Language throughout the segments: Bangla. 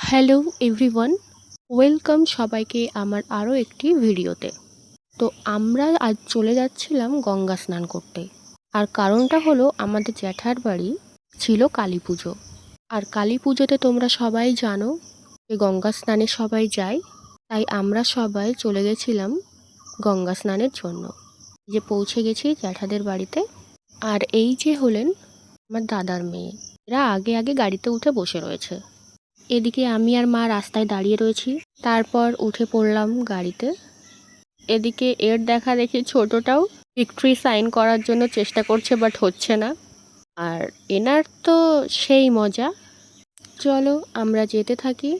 হ্যালো এভরিওয়ান, ওয়েলকাম সবাইকে আমার আরও একটি ভিডিওতে। তো আমরা আজ চলে যাচ্ছিলাম গঙ্গা স্নান করতে। আর কারণটা হলো আমাদের জ্যাঠার বাড়ি ছিল কালী পুজো। আর কালী পুজোতে তোমরা সবাই জানো যে গঙ্গা স্নানে সবাই যায়। তাই আমরা সবাই চলে গেছিলাম গঙ্গা স্নানের জন্য। যে পৌঁছে গেছি জ্যাঠাদের বাড়িতে। আর এই যে হলেন আমার দাদার মেয়ে, এরা আগে আগে গাড়িতে উঠে বসে রয়েছে। এদিকে আমি আর মা রাস্তায় দাঁড়িয়ে রয়েছি। তারপর উঠে পড়লাম গাড়িতে। এদিকে এর দেখা দেখি ছোটটাও ভিক্টরি সাইন করার জন্য চেষ্টা করছে, বাট হচ্ছে না। আর এনার তো সেই মজা। চলো আমরা যেতে থাকি।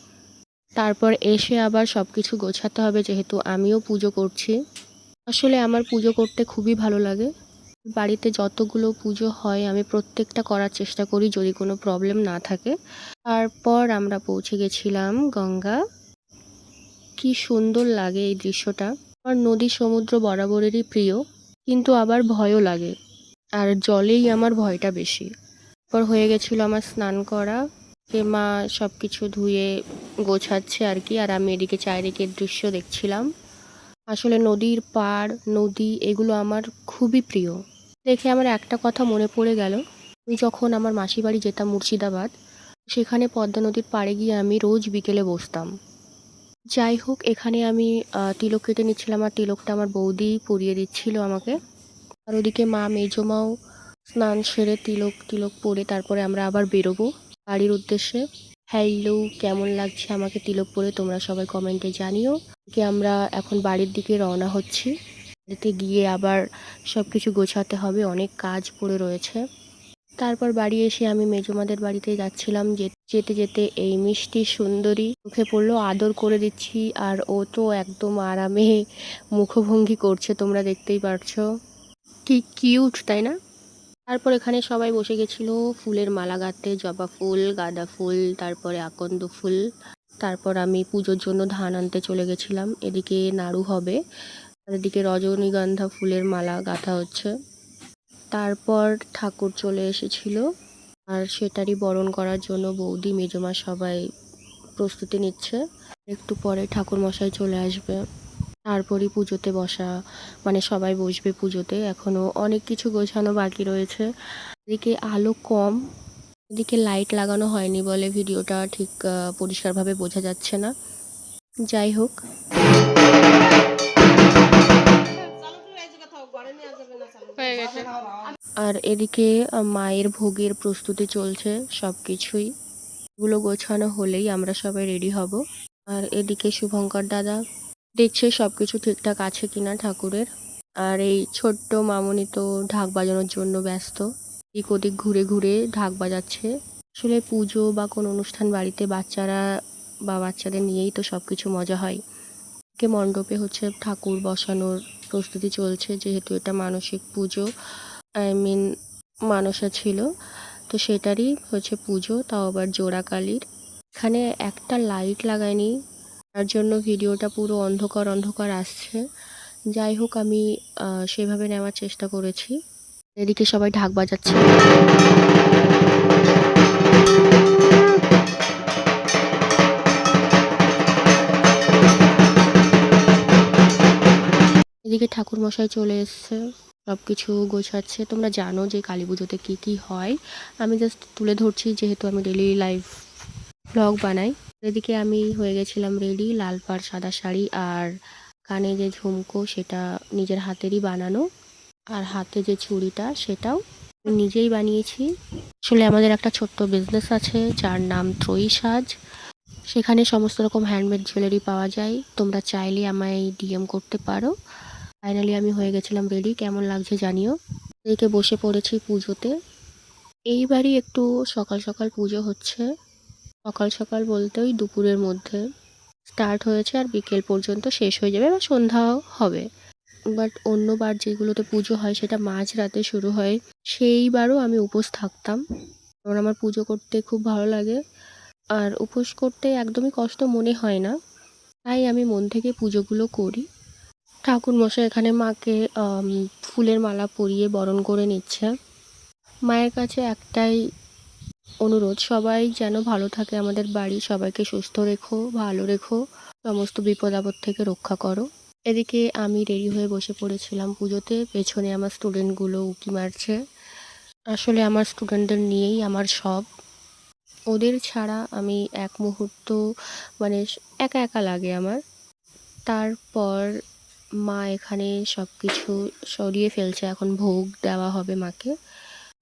তারপর এসে আবার সব কিছু গোছাতে হবে, যেহেতু আমিও পুজো করছি। আসলে আমার পুজো করতে খুবই ভালো লাগে। বাড়িতে যতগুলো পুজো হয় আমি প্রত্যেকটা করার চেষ্টা করি যদি কোনো প্রবলেম না থাকে। তারপর আমরা পৌঁছে গেছিলাম গঙ্গা। কি সুন্দর লাগে এই দৃশ্যটা। আমার নদী সমুদ্র বরাবরেরই প্রিয়, কিন্তু আবার ভয়ও লাগে। আর জলেই আমার ভয়টা বেশি। তারপর হয়ে গেছিল আমার স্নান করা। মা সব কিছু ধুয়ে গোছাচ্ছে আর কি। আর আমি এদিকে চারিদিকের দৃশ্য দেখছিলাম। আসলে নদীর পাড়, নদী এগুলো আমার খুবই প্রিয়। দেখে আমার একটা কথা মনে পড়ে গেল। আমি যখন আমার মাসি বাড়ি যেতাম মুর্শিদাবাদ, সেখানে পদ্মা নদীর পাড়ে গিয়ে আমি রোজ বিকেলে বসতাম। যাই হোক, এখানে আমি তিলক কেটে নিচ্ছিলাম। আর তিলকটা আমার বৌদি পরিয়ে দিচ্ছিল আমাকে। আর ওদিকে মা মেজমাও স্নান সেরে তিলক তিলক পরে তারপরে আমরা আবার বেরোবো বাড়ির উদ্দেশ্যে। হ্যালো, কেমন লাগছে আমাকে তিলক পরে তোমরা সবাই কমেন্টে জানিও। কি আমরা এখন বাড়ির দিকে রওনা হচ্ছি। বাড়িতে গিয়ে আবার সব কিছু গোছাতে হবে, অনেক কাজ পড়ে রয়েছে। তারপর বাড়ি এসে আমি মেজমাদের বাড়িতে যাচ্ছিলাম। যেতে যেতে এই মিষ্টি সুন্দরী মুখে পড়লো, আদর করে দিচ্ছি। আর ও তো একদম আরামে মুখভঙ্গি করছে, তোমরা দেখতেই পারছো। কি কিউট, তাই না? তারপর এখানে সবাই বসে গেছিল ফুলের মালা গাঁথতে, জবা ফুল, গাঁদা ফুল, তারপরে আকন্দ ফুল। তারপর আমি পুজোর জন্য ধান আনতে চলে গেছিলাম। এদিকে নাড়ু হবে, আর এদিকে রজনীগন্ধা ফুলের মালা গাঁথা হচ্ছে। তারপর ঠাকুর চলে এসেছিল, আর সেটারই বরণ করার জন্য বৌদি মেজমা সবাই প্রস্তুতি নিচ্ছে। একটু পরে ঠাকুর মশাই চলে আসবে, তারপরই পুজোতে বসা, মানে সবাই বসবে পুজোতে। এখনও অনেক কিছু গোছানো বাকি রয়েছে। এদিকে আলো কম, এদিকে লাইট লাগানো হয়নি বলে ভিডিওটা ঠিক পরিষ্কারভাবে বোঝা যাচ্ছে না। যাই হোক, হয়ে গেছে। আর এদিকে মায়ের ভোগের প্রস্তুতি চলছে সব কিছুই। এগুলো গোছানো হলেই আমরা সবাই রেডি হব। আর এদিকে শুভঙ্কর দাদা দেখছে সব কিছু ঠিকঠাক আছে কিনা ঠাকুরের। আর এই ছোট্ট মামনি তো ঢাক বাজানোর জন্য ব্যস্ত, এদিক ওদিক ঘুরে ঘুরে ঢাক বাজাচ্ছে। আসলে পুজো বা কোনো অনুষ্ঠান বাড়িতে বাচ্চারা বা বাচ্চাদের নিয়েই তো সব কিছু মজা হয়। মণ্ডপে হচ্ছে ঠাকুর বসানোর প্রস্তুতি চলছে, যেহেতু এটা মানসিক পুজো, মানসা ছিল, তো সেটারই হচ্ছে পুজো, তাও আবার জোড়া কালীর। এখানে একটা লাইট লাগায়নি, তার জন্য ভিডিওটা পুরো অন্ধকার অন্ধকার আসছে। যাই হোক, আমি সেভাবে নেওয়ার চেষ্টা করেছি। এদিকে সবাই ঢাক বাজাচ্ছে। এদিকে ঠাকুর মশাই চলে এসছে, সব কিছু গোছাচ্ছে। তোমরা জানো যে কালী পুজোতে কী কী হয়, আমি জাস্ট তুলে ধরছি যেহেতু আমি ডেলি লাইভ ব্লগ বানাই। এদিকে আমি হয়ে গেছিলাম রেডি, লাল পাড় সাদা শাড়ি, আর কানে যে ঝুমকো সেটা নিজের হাতেরই বানানো, আর হাতে যে চুড়িটা সেটাও নিজেই বানিয়েছি। আসলে আমাদের একটা ছোট্ট বিজনেস আছে যার নাম ত্রয়ী সাজ। সেখানে সমস্ত রকম হ্যান্ডমেড জুয়েলারি পাওয়া যায়, তোমরা চাইলে আমায় ডিএম করতে পারো। ফাইনালি আমি হয়ে গেছিলাম রেডি, কেমন লাগছে জানিও। এদিকে বসে পড়েছি পুজোতে। এইবারই একটু সকাল সকাল পুজো হচ্ছে। সকাল সকাল বলতে ওই দুপুরের মধ্যে স্টার্ট হয়েছে, আর বিকেল পর্যন্ত শেষ হয়ে যাবে বা সন্ধ্যাও হবে। বাট অন্যবার যেগুলোতে পুজো হয় সেটা মাঝরাতে শুরু হয়। সেইবারও আমি উপোস থাকতাম, কারণ আমার পুজো করতে খুব ভালো লাগে। আর উপোস করতে একদমই কষ্ট মনে হয় না, তাই আমি মন থেকে পুজোগুলো করি। ঠাকুর মশাই এখানে মাকে ফুলের মালা পরিয়ে বরণ করে নিচ্ছে। মায়ের কাছে একটাই অনুরোধ, সবাই যেন ভালো থাকে, আমাদের বাড়ি সবাইকে সুস্থ রেখো, ভালো রেখো, সমস্ত বিপদ আপদ থেকে রক্ষা করো। এদিকে আমি রেডি হয়ে বসে পড়েছিলাম পুজোতে, পেছনে আমার স্টুডেন্টগুলো উঁকি মারছে। আসলে আমার স্টুডেন্টদের নিয়েই আমার সব। ওদের ছাড়া আমি এক মুহূর্ত মানে একা একা লাগে আমার। তারপর মা এখানে সব কিছু সরিয়ে ফেলছে, এখন ভোগ দেওয়া হবে মাকে।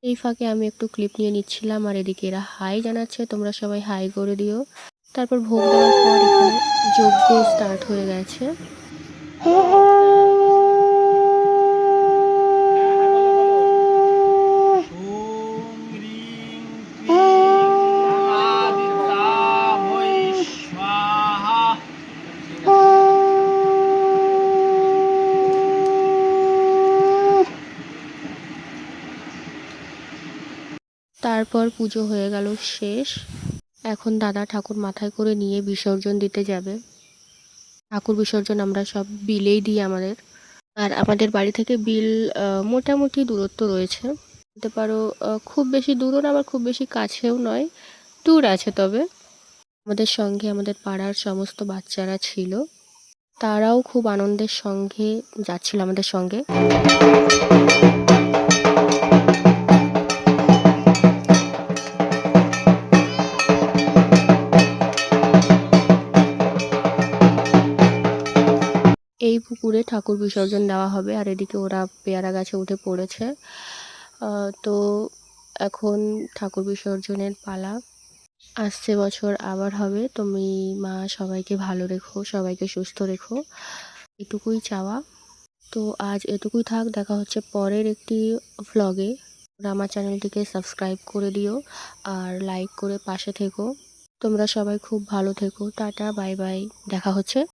এই ফাঁকে আমি একটু ক্লিপ নিয়ে নিচ্ছিলাম, আর এদিকে এরা হাই জানাচ্ছে, তোমরা সবাই হাই করে দিও। তারপর ভোগ দেওয়ার পর এখানে যজ্ঞ স্টার্ট হয়ে গেছে। তারপর পুজো হয়ে গেল শেষ। এখন দাদা ঠাকুর মাথায় করে নিয়ে বিসর্জন দিতে যাবে। ঠাকুর বিসর্জন আমরা সব বিলেই দিই আমাদের। আর আমাদের বাড়ি থেকে বিল মোটামুটি দূরত্ব রয়েছে, বলতে পারো খুব বেশি দূরও না, আবার খুব বেশি কাছেও নয়, দূর আছে। তবে আমাদের সঙ্গে আমাদের পাড়ার সমস্ত বাচ্চারা ছিল, তারাও খুব আনন্দের সঙ্গে যাচ্ছিল আমাদের সঙ্গে। এই পুকুরে ঠাকুর বিসর্জন দেওয়া হবে, আর এদিকে ওরা পেয়ারা গাছে উঠে পড়েছে। তো এখন ঠাকুর বিসর্জনের পালা। আসছে বছর আবার হবে। তুমি মা সবাইকে ভালো রেখো, সবাইকে সুস্থ রেখো, এটুকুই চাওয়া। তো আজ এটুকুই থাক, দেখা হচ্ছে পরের একটি ভ্লগে। আমার চ্যানেলটিকে সাবস্ক্রাইব করে দিও আর লাইক করে পাশে থেকো। তোমরা সবাই খুব ভালো থেকো। টাটা, বাই বাই, দেখা হচ্ছে।